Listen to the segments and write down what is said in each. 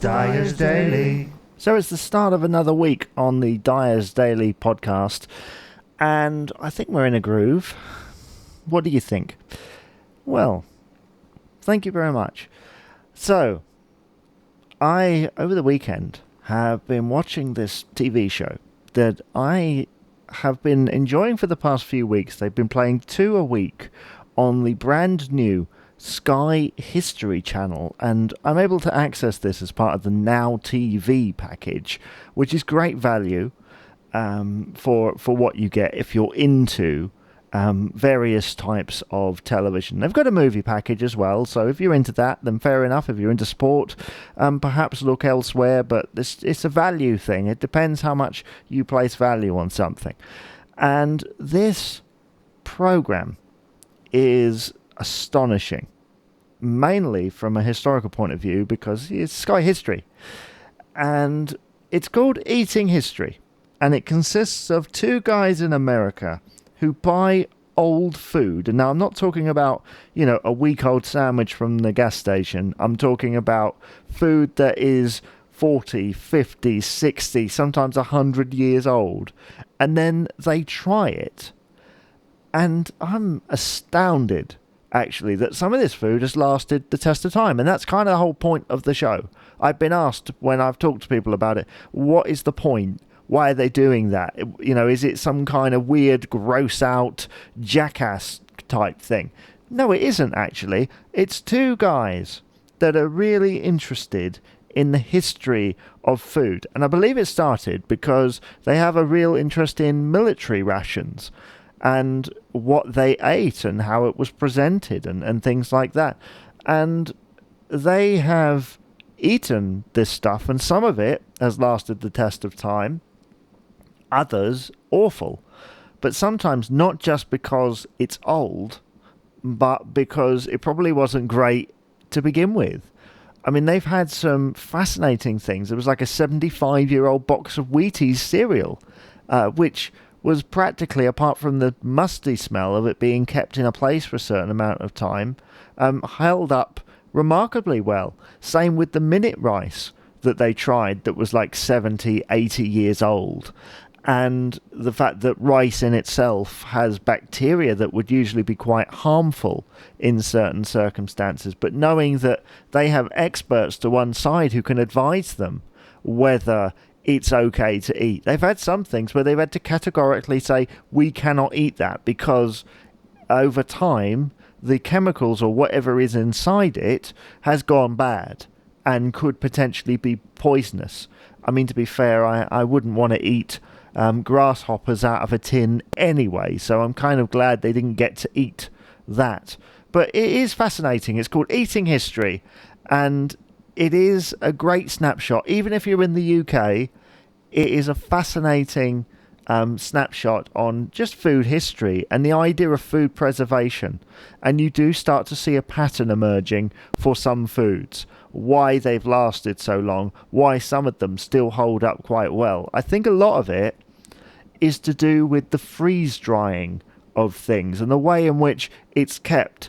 Dyer's Daily. So it's the start of another week on the Dyer's Daily podcast, and I think we're in a groove. What do you think? Well, thank you very much. So, I, over the weekend, have been watching this TV show that I have been enjoying for the past few weeks. They've been playing 2 a week on the brand new Sky History channel, and I'm able to access this as part of the Now TV package, which is great value for what you get if you're into various types of television. They've got a movie package as well, so if you're into that, then fair enough. If you're into sport, perhaps look elsewhere, but it's a value thing. It depends how much you place value on something. And this program is astonishing, mainly from a historical point of view, because it's Sky History. And it's called Eating History, and it consists of 2 guys in America who buy old food. And now I'm not talking about, a week-old sandwich from the gas station. I'm talking about food that is 40, 50, 60, sometimes 100 years old. And then they try it. And I'm astounded, actually, that some of this food has lasted the test of time. And that's kind of the whole point of the show. I've been asked when I've talked to people about it, what is the point? Why are they doing that? Is it some kind of weird, gross out, jackass type thing? No, it isn't, actually. It's 2 guys that are really interested in the history of food. And I believe it started because they have a real interest in military rations and what they ate and how it was presented and things like that. And they have eaten this stuff, and some of it has lasted the test of time, others awful. But sometimes not just because it's old, but because it probably wasn't great to begin with. I mean, they've had some fascinating things. There was like a 75-year-old box of Wheaties cereal, which was practically, apart from the musty smell of it being kept in a place for a certain amount of time, held up remarkably well. Same with the minute rice that they tried that was like 70, 80 years old. And the fact that rice in itself has bacteria that would usually be quite harmful in certain circumstances. But knowing that they have experts to one side who can advise them whether it's okay to eat. They've had some things where they've had to categorically say, we cannot eat that because over time, the chemicals or whatever is inside it has gone bad and could potentially be poisonous. I mean, to be fair, I wouldn't want to eat grasshoppers out of a tin anyway, so I'm kind of glad they didn't get to eat that. But it is fascinating. It's called Eating History, and it is a great snapshot. Even if you're in the UK, it is a fascinating snapshot on just food history and the idea of food preservation. And you do start to see a pattern emerging for some foods, why they've lasted so long, why some of them still hold up quite well. I think a lot of it is to do with the freeze drying of things and the way in which it's kept.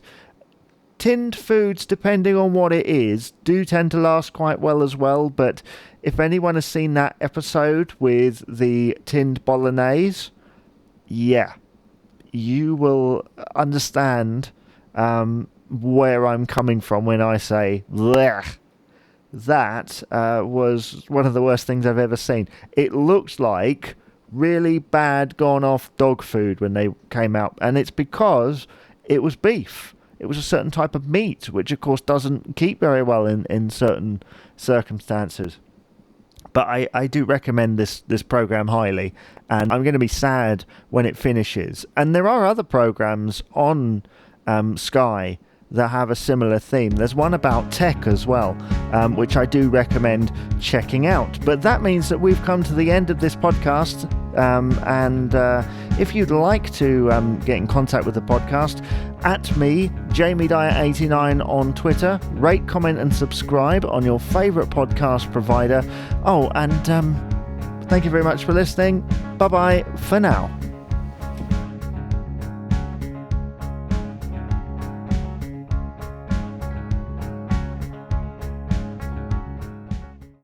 Tinned foods, depending on what it is, do tend to last quite well as well, but if anyone has seen that episode with the tinned bolognese, yeah, you will understand where I'm coming from when I say blech. That was one of the worst things I've ever seen. It looked like really bad gone off dog food when they came out, and it's because it was beef. It was a certain type of meat, which of course doesn't keep very well in certain circumstances. But I do recommend this program highly, and I'm going to be sad when it finishes. And there are other programs on Sky that have a similar theme. There's one about tech as well, which I do recommend checking out. But that means that we've come to the end of this podcast. And if you'd like to get in contact with the podcast, at me, Jamie Dyer 89 on Twitter. Rate, comment and subscribe on your favourite podcast provider. Oh, and thank you very much for listening. Bye-bye for now.